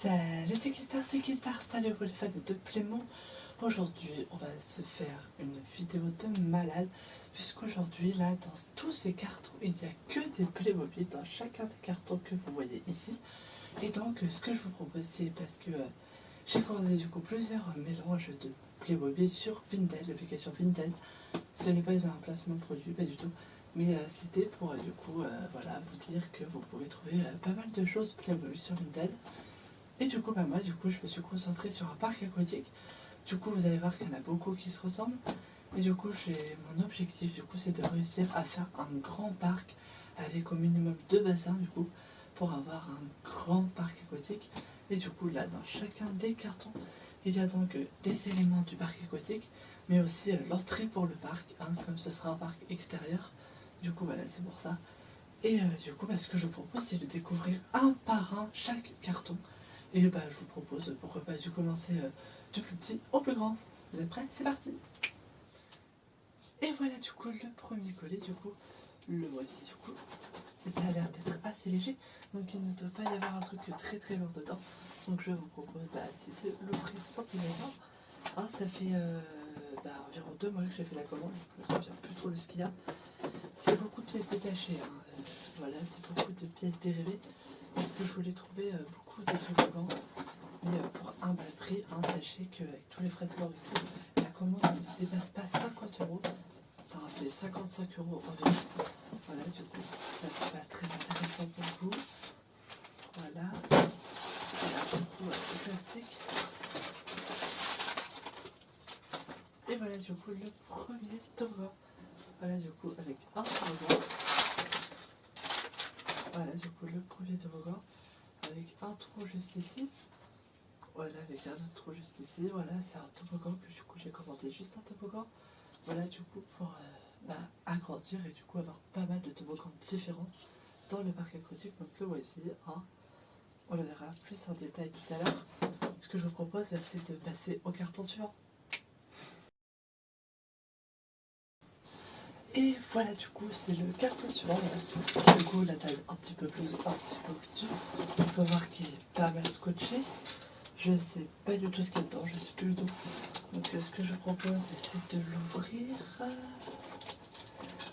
Salut c'est Kistar, salut vous les fans de Playmo. Aujourd'hui on va se faire une vidéo de malade, puisqu'aujourd'hui là dans tous ces cartons il n'y a que des Playmobil dans chacun des cartons que vous voyez ici. Et donc ce que je vous propose, c'est parce que j'ai commandé du coup plusieurs mélanges de Playmobil sur Vinted, l'application Vinted. Ce n'est pas un placement de produit, pas du tout, mais c'était pour du coup voilà, vous dire que vous pouvez trouver pas mal de choses Playmobil sur Vinted. Et du coup, moi, je me suis concentrée sur un parc aquatique. Du coup, vous allez voir qu'il y en a beaucoup qui se ressemblent. Et du coup, mon objectif, du coup, c'est de réussir à faire un grand parc avec au minimum 2 bassins, du coup, pour avoir un grand parc aquatique. Et du coup, là, dans chacun des cartons, il y a donc des éléments du parc aquatique, mais aussi l'entrée pour le parc, comme ce sera un parc extérieur. Du coup, voilà, c'est pour ça. Et du coup, ce que je propose, c'est de découvrir un par un chaque carton. Et je vous propose, pourquoi pas, de commencer du plus petit au plus grand. Vous êtes prêts? C'est parti! Et voilà du coup le premier collier, du coup, le voici du coup. Ça a l'air d'être assez léger, donc il ne doit pas y avoir un truc très très lourd dedans. Donc je vous propose de l'ouvrir sans plus longtemps. Ça fait environ 2 mois que j'ai fait la commande, je ne me souviens plus trop de ce qu'il y a. C'est beaucoup de pièces détachées, voilà, c'est beaucoup de pièces dérivées, parce que je voulais trouver beaucoup de toboggans. Mais pour un bas prix, sachez qu'avec tous les frais de port et tout, la commande ne dépasse pas 50 €. Enfin, c'est 55 € environ. Voilà, du coup, ça n'est pas très intéressant pour vous. Voilà. Et du coup, le plastique. Et voilà, du coup, le premier toboggan. Voilà, du coup, avec un toboggan. Voilà, du coup, le premier toboggan. Avec un trou juste ici. Voilà, avec un autre trou juste ici. Voilà, c'est un toboggan que du coup j'ai commandé, juste un toboggan. Voilà, du coup, pour agrandir et du coup avoir pas mal de toboggans différents dans le parc aquatique. Donc le voici, on le verra plus en détail tout à l'heure. Ce que je vous propose, c'est de passer au carton suivant. Et voilà, du coup, c'est le carton suivant. Du coup, la taille un petit peu plus au-dessus. On peut voir qu'il est pas mal scotché. Je sais pas du tout ce qu'il y a dedans, je sais plus du tout. Donc ce que je propose, c'est de l'ouvrir.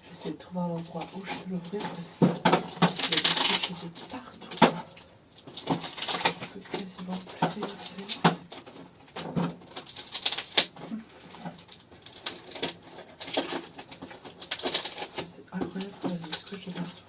J'essaie de trouver un endroit où je peux l'ouvrir parce qu'il y a des trucs de partout. Je peux quasiment plus les ouvrir. C'est incroyable quand même ce que j'ai partout.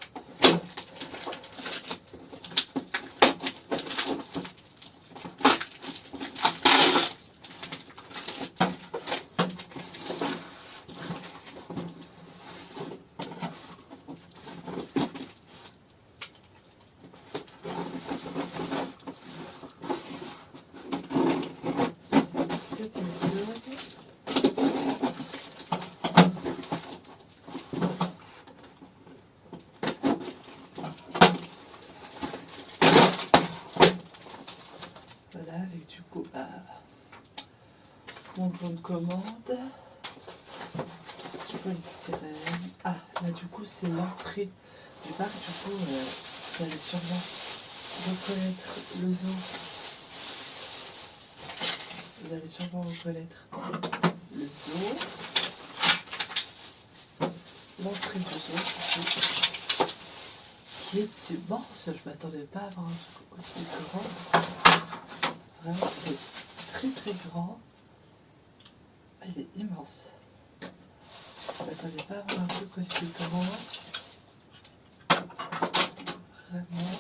Voilà, avec du coup mon bon de commande, du polystyrène. Là du coup c'est l'entrée du parc. Du coup vous allez sûrement reconnaître le zoo. Vous allez sûrement reconnaître le zoo. L'entrée du zoo qui est immense. Je m'attendais pas à avoir un truc aussi grand. Vraiment, c'est très très grand. Il est immense. Je m'attendais pas à avoir un truc aussi grand. Vraiment.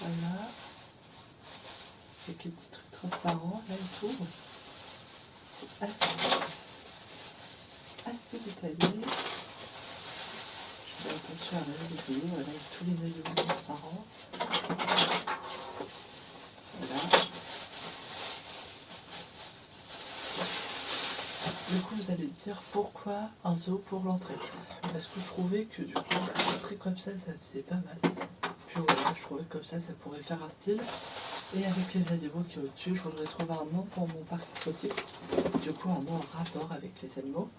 Voilà. Avec les petits trucs transparents là et tout. C'est assez détaillé. Je fais attention à rien détailler. Voilà, avec tous les éléments transparents. Voilà. Du coup, vous allez me dire pourquoi un zoo pour l'entrée. Parce que je trouvais que du coup, l'entrée comme ça faisait pas mal. Puis voilà, je trouvais que comme ça pourrait faire un style. Et avec les animaux qui est au-dessus, je voudrais trouver un nom pour mon parc aquatique. Du coup, un nom en rapport avec les animaux.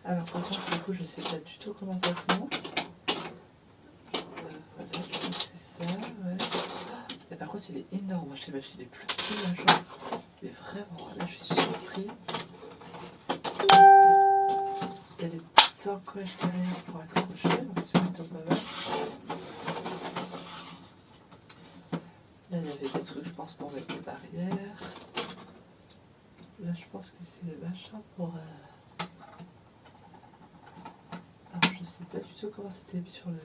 Alors, par contre, du coup, je sais pas du tout comment ça se monte. Et par contre, il est énorme. Je sais pas, il est plus petit, machin. Il est vraiment, là, je suis surpris. Il y a des petites encoches derrière pour accrocher, donc c'est plutôt pas mal. Là, il y avait des trucs, je pense, pour mettre les barrières. Là, je pense que c'est les machins pour... Alors, je sais pas du tout comment c'était mis sur le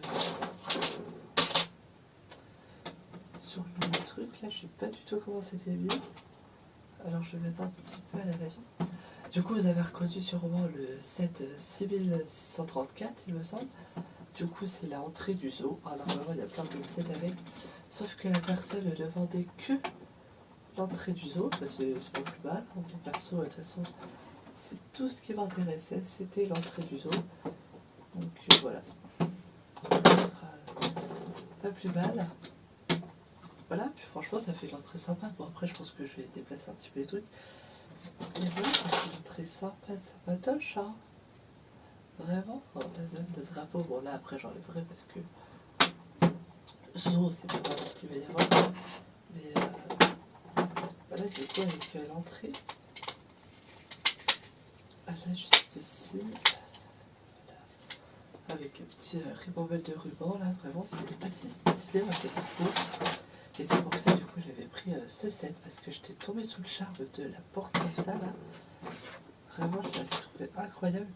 truc. Là, je sais pas du tout comment c'était mis. Alors, je vais mettre un petit peu à la va-vite. Du coup, vous avez reconnu sûrement le set 6634, il me semble. Du coup, c'est l'entrée du zoo. Alors, vraiment, il y a plein de sets avec. Sauf que la personne ne vendait que l'entrée du zoo. Bah, c'est pas plus mal. En perso, de toute façon, c'est tout ce qui m'intéressait. C'était l'entrée du zoo. Donc, voilà. Ça sera pas plus mal. Voilà, puis franchement, ça fait l'entrée sympa. Bon, après, je pense que je vais déplacer un petit peu les trucs. Et voilà, c'est l'entrée sympa, sympatoche, hein. Vraiment. Bon, là, même le drapeau, bon, là, après, j'enlèverai parce que zoo, c'est pas vraiment ce qu'il va y avoir. Mais voilà, du coup, avec l'entrée. Ah, là, juste ici. Voilà. Avec le petit ribambelle de ruban, là, vraiment, c'est assez stylé, moi, c'est pas fou. Et c'est pour ça, du coup, j'avais pris ce set, parce que j'étais tombée sous le charme de la porte comme ça, là. Vraiment, je l'avais trouvé incroyable.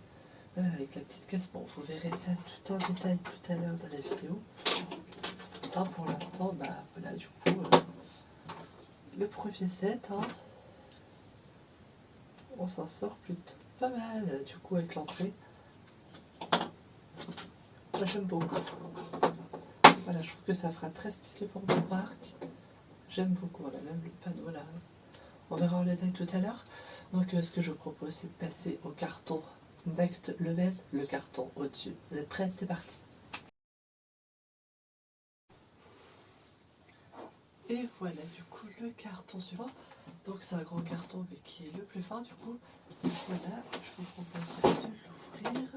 Même avec la petite caisse, bon, vous verrez ça tout en détail tout à l'heure dans la vidéo. Enfin, pour l'instant, bah, voilà, du coup, le premier set, hein, on s'en sort plutôt pas mal, du coup, avec l'entrée. Moi, j'aime beaucoup. Voilà, je trouve que ça fera très stylé pour mon parc. J'aime beaucoup, voilà, même le panneau là. On verra en détail tout à l'heure. Donc ce que je vous propose, c'est de passer au carton next level, le carton au-dessus. Vous êtes prêts? C'est parti. Et voilà du coup le carton suivant. Donc c'est un grand carton mais qui est le plus fin du coup. Voilà, je vous propose de l'ouvrir.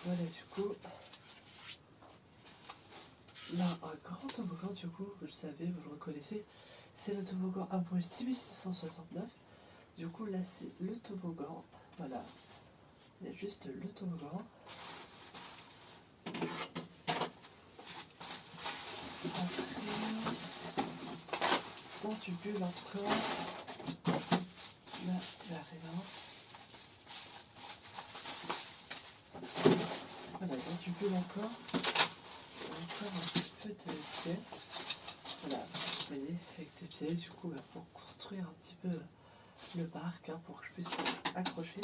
Voilà du coup, là un grand toboggan du coup, vous le savez, vous le reconnaissez, c'est le toboggan à poil 6669. Du coup là c'est le toboggan, voilà, il y a juste le toboggan. Après, dans du bulle encore, là il n'y a rien. Voilà, dans du bulle encore un petit peu de pièces. Voilà, vous voyez, avec des pièces, du coup, pour construire un petit peu le parc, hein, pour que je puisse accrocher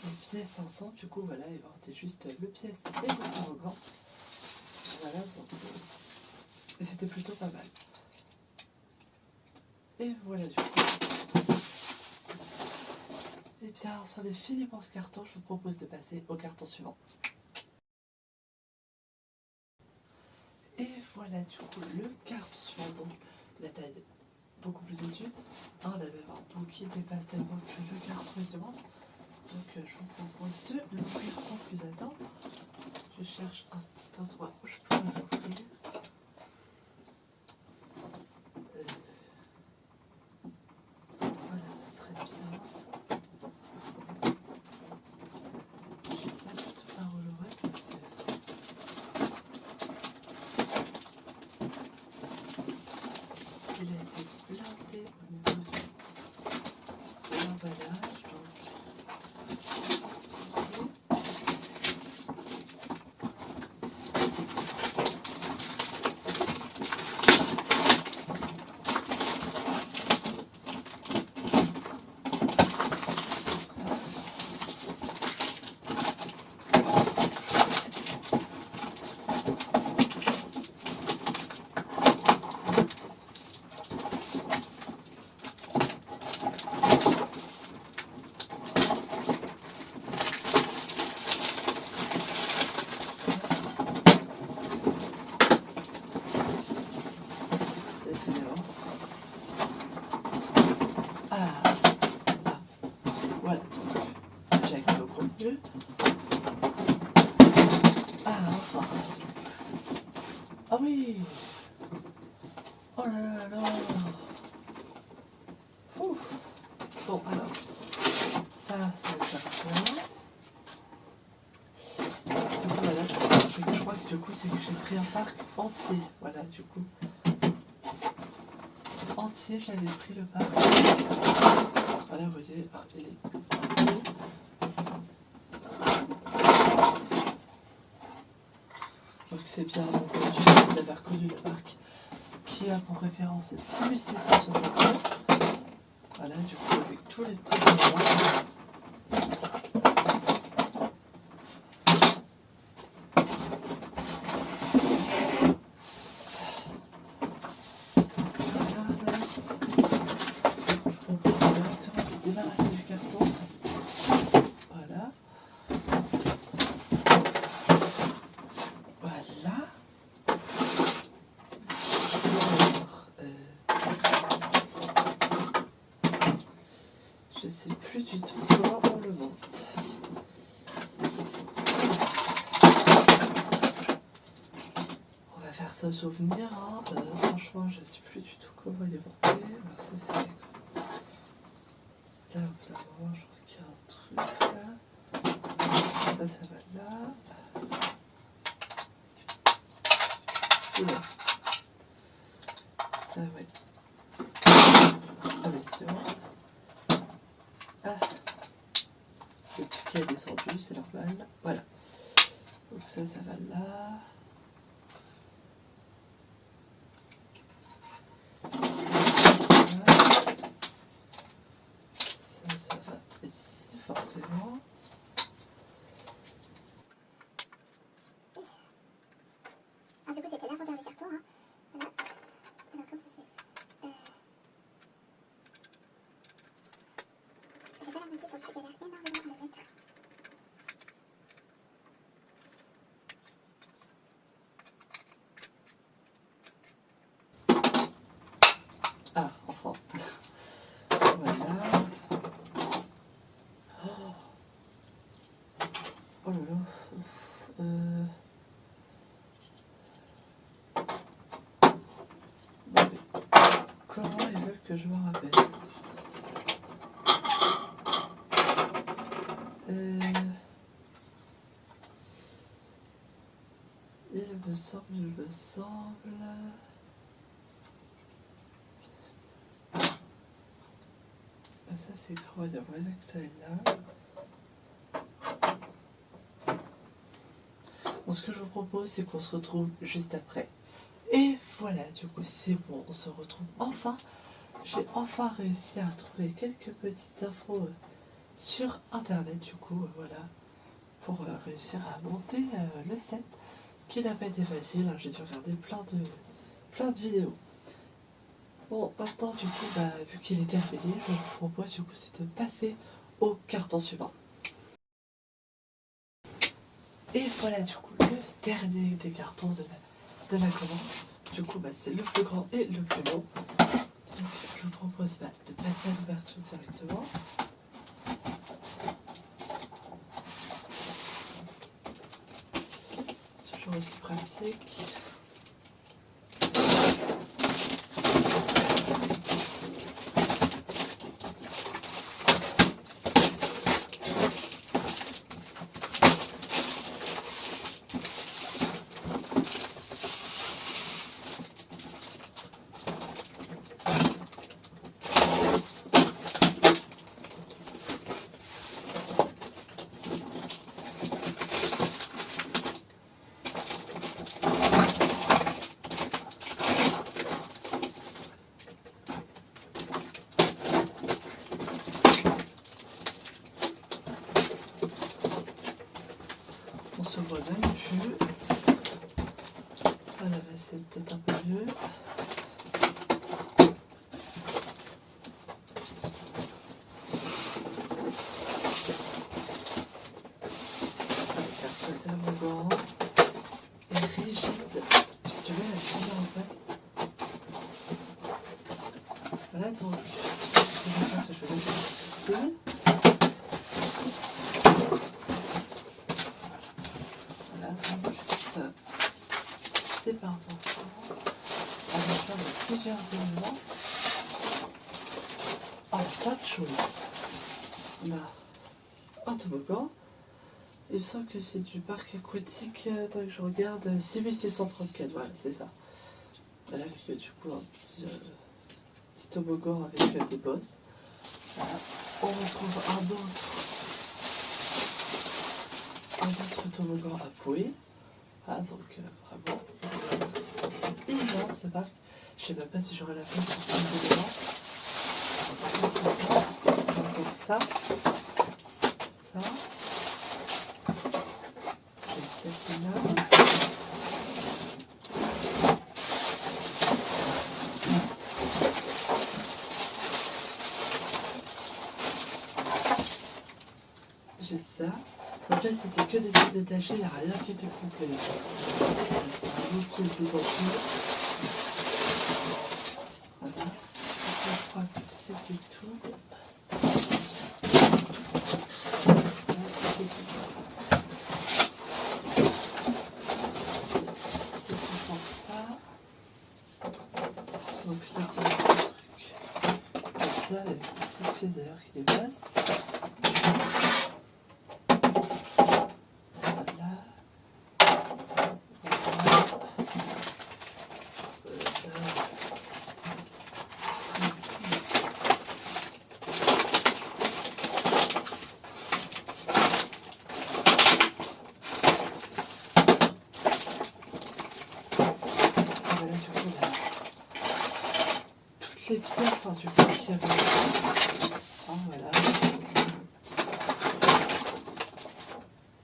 les pièces ensemble. Du coup, voilà, il va y avoir juste le pièce et le toboggan. Voilà, donc c'était plutôt pas mal. Et voilà, du coup. Et bien, sur les fini pour ce carton, je vous propose de passer au carton suivant. Et voilà du coup le carton suivant, donc la taille beaucoup plus au-dessus. On avait un bout qui dépasse tellement que le carton est immense. Donc je vous propose de l'ouvrir sans plus attendre. Je cherche un petit endroit où je peux l'ouvrir. Voilà, ce serait bien. Je ne sais pas du tout par où l'ouvrir parce que... Il a été blindé au niveau de l'emballage, donc Ah oui. Oh là là là. Ouh. Bon alors, ça va faire bien. Du coup voilà, je crois que du coup c'est que j'ai pris un parc entier. Voilà du coup. Entier, j'avais pris le parc. Voilà, vous voyez, ah, il est haut. Donc c'est bien entendu d'avoir connu le parc qui a pour référence 6669. Voilà, du coup avec tous les petits endroits. On peut directement se débarrasser du carton. Voilà. Voilà. Je sais plus du tout comment on le monte. On va faire ça au souvenir. Hein. Franchement, je sais plus du tout comment les monter. Alors ça, c'était quoi? Là, au bout d'un moment, je regarde un truc là. Ça va là. Oula. Ça va être. Ah mais c'est bon. Ah. C'est tout qui a descendu, c'est normal. Voilà. Donc ça va là. Ça va ici, forcément. Alors du coup c'était l'inventaire du carton, hein. Voilà. Alors comment ça se fait j'ai pas la moitié sur le truc, il a l'air énormément de mettre. Ah, enfin. Voilà. Oh là là. Comment ils veulent que je me rappelle? Il me semble. Ah, ça c'est incroyable, voilà que ça est là. Bon, ce que je vous propose, c'est qu'on se retrouve juste après. Et voilà, du coup, c'est bon, on se retrouve enfin. J'ai enfin réussi à trouver quelques petites infos sur internet, du coup, voilà, pour réussir à monter le set, qui n'a pas été facile, hein, j'ai dû regarder plein de vidéos. Bon, maintenant, du coup, vu qu'il est terminé, je vous propose, du coup, c'est de passer au carton suivant. Et voilà, du coup, le dernier des cartons de la commande. Du coup, c'est le plus grand et le plus long. Donc, je vous propose de passer à l'ouverture directement. Toujours aussi pratique. On se voit même plus. Voilà, là c'est peut-être un peu mieux. Le carton est tellement grand et rigide. J'ai du mal à le tenir en place. Voilà, donc je vais le pousser. Voilà, donc ça séparément. plusieurs éléments. Ah, plein de choses. On a un toboggan. Il me semble que c'est du parc aquatique, tant que je regarde, 6634, voilà, c'est ça. Voilà, avec du coup un petit toboggan avec des bosses. Voilà. On retrouve un autre toboggan à Pouet. Ah, donc vraiment, immense ce parc. Je sais même pas si j'aurai la place pour faire dedans. Donc ça. J'ai cette là. J'ai ça. Donc là, c'était que des pièces détachées, il n'y a rien qui était complet. Une autre pièce détachée. Voilà. Je crois que c'était tout. C'est tout pour ça. Donc je vais prendre un truc comme ça, avec des petites pièces d'ailleurs qui les passent. Les pièces du coup qu'il y avait. Ah, voilà.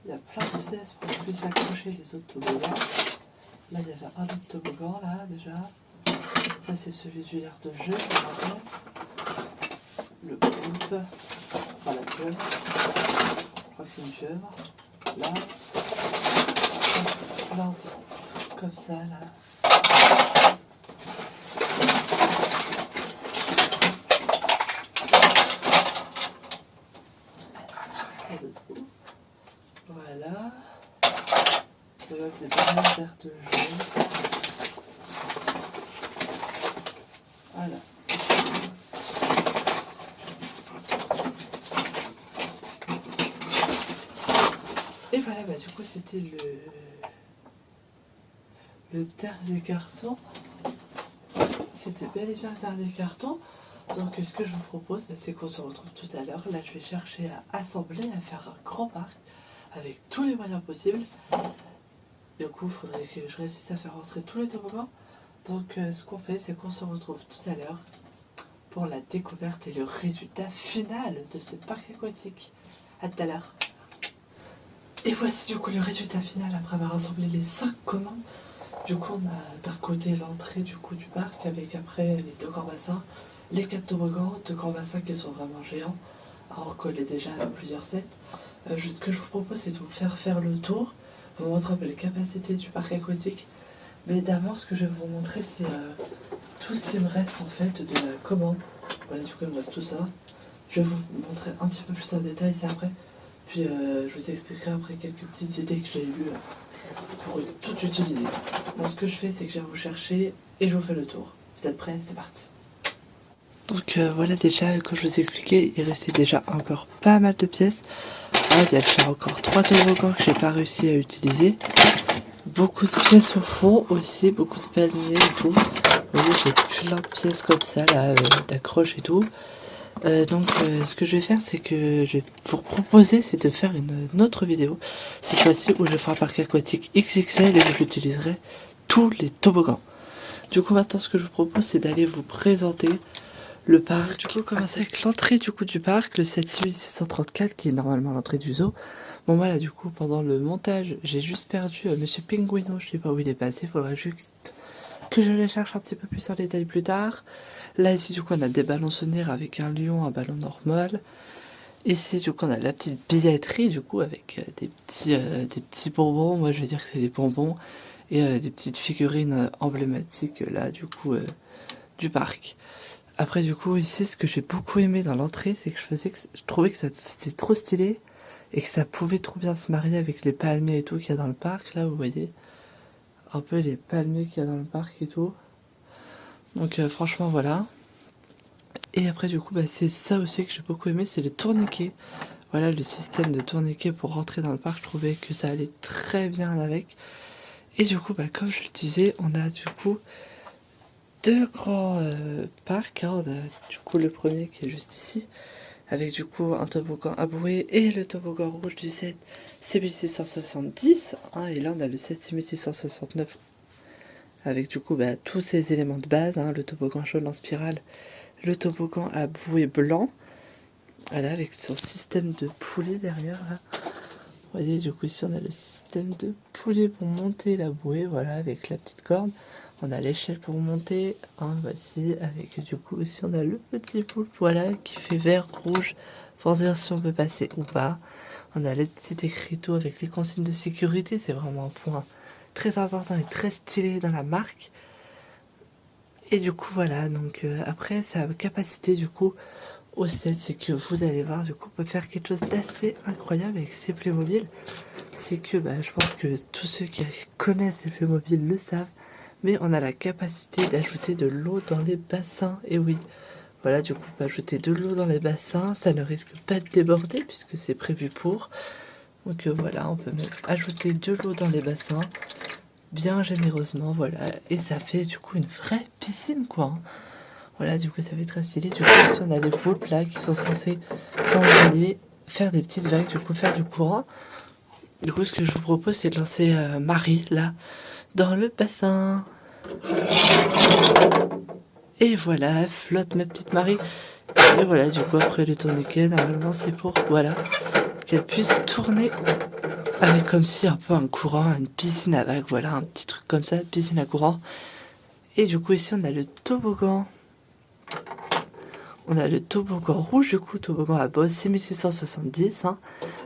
Il y a plein de pièces pour qu'on puisse accrocher les autres toboggans. Là, il y avait un autre toboggan, là, déjà. Ça, c'est celui du l'air de jeu, je me rappelle. Le groupe. Enfin, la pieuvre. Je crois que c'est une pieuvre. Là. Plein de petits trucs comme ça, là. Voilà. Il y a des bananes vertes jaunes. Voilà. Et voilà, bah du coup c'était le dernier carton. C'était bel et bien le dernier carton. Donc ce que je vous propose, bah, c'est qu'on se retrouve tout à l'heure. Là je vais chercher à assembler, à faire un grand parc avec tous les moyens possibles. Du coup il faudrait que je réussisse à faire rentrer tous les toboggans. Donc ce qu'on fait, c'est qu'on se retrouve tout à l'heure pour la découverte et le résultat final de ce parc aquatique. À tout à l'heure. Et voici du coup le résultat final après avoir assemblé les 5 commandes. Du coup on a d'un côté l'entrée du coup du parc avec après les 2 grands bassins, les 4 toboggans, 2 grands bassins qui sont vraiment géants, alors qu'on est déjà à plusieurs sets. Ce que je vous propose, c'est de vous faire le tour, vous montrer un peu les capacités du parc aquatique. Mais d'abord ce que je vais vous montrer, c'est tout ce qui me reste en fait de la commande. Voilà, du coup il me reste tout ça. Je vais vous montrer un petit peu plus en détail ça après. Puis je vous expliquerai après quelques petites idées que j'ai eues pour tout utiliser. Donc ce que je fais, c'est que je viens vous chercher et je vous fais le tour. Vous êtes prêts? C'est parti. Donc voilà, déjà comme je vous ai expliqué, il restait déjà encore pas mal de pièces. Ah, il y a déjà encore 3 toboggans que j'ai pas réussi à utiliser. Beaucoup de pièces au fond aussi, beaucoup de palmiers et tout. Vous voyez, j'ai plein de pièces comme ça là, d'accroches et tout. Donc ce que je vais faire, c'est que je vais vous proposer, c'est de faire une autre vidéo, cette fois-ci où je ferai un parc aquatique XXL et où j'utiliserai tous les toboggans. Du coup maintenant ce que je vous propose, c'est d'aller vous présenter le parc. Du coup on commence avec l'entrée du coup du parc, le 7634 qui est normalement l'entrée du zoo. Bon voilà, du coup pendant le montage j'ai juste perdu Monsieur Pinguino, je sais pas où il est passé, il faudra juste que je les cherche un petit peu plus en détail plus tard. Là ici du coup on a des ballonçonnières avec un lion, un ballon normal. Ici du coup on a la petite billetterie du coup avec des petits bonbons, moi je vais dire que c'est des bonbons. Et des petites figurines emblématiques là du coup du parc. Après du coup ici ce que j'ai beaucoup aimé dans l'entrée, c'est que je trouvais que c'était trop stylé. Et que ça pouvait trop bien se marier avec les palmiers et tout qu'il y a dans le parc. Là vous voyez un peu les palmiers qu'il y a dans le parc et tout. Donc franchement voilà. Et après du coup c'est ça aussi que j'ai beaucoup aimé, c'est le tourniquet. Voilà, le système de tourniquet pour rentrer dans le parc, je trouvais que ça allait très bien avec. Et du coup comme je le disais, on a du coup deux grands parcs, hein. On a du coup le premier qui est juste ici, avec du coup un toboggan à bouée et le toboggan rouge du 7 6670, hein, et là on a le 7 6669 avec du coup tous ces éléments de base, hein, le toboggan jaune en spirale, le toboggan à bouée blanc, voilà, avec son système de poulie derrière là. Vous voyez, du coup ici on a le système de poulie pour monter la bouée, voilà, avec la petite corde. On a l'échelle pour monter, hein, voici, avec du coup ici on a le petit poulpe, voilà, qui fait vert, rouge, pour dire si on peut passer ou pas. On a les petits écriteaux avec les consignes de sécurité, c'est vraiment un point très important et très stylé dans la marque. Et du coup voilà, donc après sa capacité du coup au 7, c'est que vous allez voir, du coup on peut faire quelque chose d'assez incroyable avec ces Playmobil. C'est que je pense que tous ceux qui connaissent les Playmobil le savent, mais on a la capacité d'ajouter de l'eau dans les bassins. Et oui, voilà, du coup on peut ajouter de l'eau dans les bassins, ça ne risque pas de déborder puisque c'est prévu pour. Donc voilà, on peut même ajouter de l'eau dans les bassins, bien généreusement, voilà, et ça fait du coup une vraie piscine quoi, hein. Voilà, du coup ça fait très stylé. Du coup ici on a les poulpes là qui sont censés envoyer, faire des petites vagues, du coup faire du courant. Du coup ce que je vous propose c'est de lancer Marie là dans le bassin. Et voilà, flotte ma petite Marie. Et voilà, du coup après le tourniquet, normalement c'est pour, voilà, qu'elle puisse tourner avec comme si un peu un courant, une piscine à vagues, voilà, un petit truc comme ça, piscine à courant. Et du coup ici on a le toboggan. On a le toboggan rouge, du coup toboggan à bosse 6670, hein.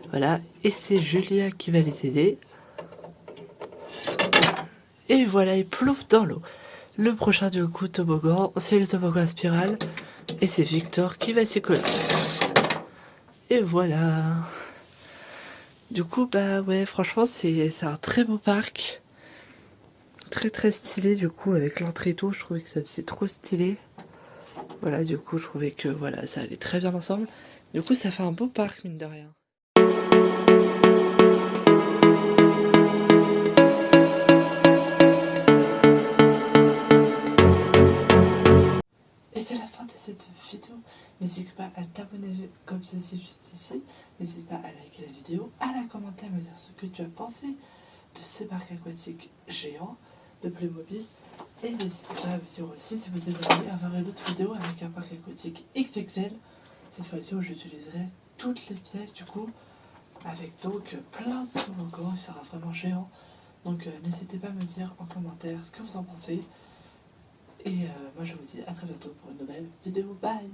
Voilà, et c'est Julia qui va les aider. Et voilà, il plouffe dans l'eau. Le prochain du coup toboggan, c'est le toboggan à spirale. Et c'est Victor qui va s'y coller. Et voilà. Du coup, ouais, franchement, c'est un très beau parc. Très très stylé, du coup, avec l'entrée et tout, je trouvais que ça faisait trop stylé. Voilà, du coup, je trouvais que voilà, ça allait très bien ensemble. Du coup, ça fait un beau parc, mine de rien. Et c'est la fin de cette vidéo. N'hésite pas à t'abonner comme ceci juste ici. N'hésite pas à liker la vidéo, à la commenter, à me dire ce que tu as pensé de ce parc aquatique géant de Playmobil. Et n'hésitez pas à me dire aussi si vous aimeriez avoir une autre vidéo avec un parc aquatique XXL. Cette fois-ci où j'utiliserai toutes les pièces du coup, avec donc plein de toboggans, il sera vraiment géant. Donc n'hésitez pas à me dire en commentaire ce que vous en pensez. Et moi je vous dis à très bientôt pour une nouvelle vidéo. Bye!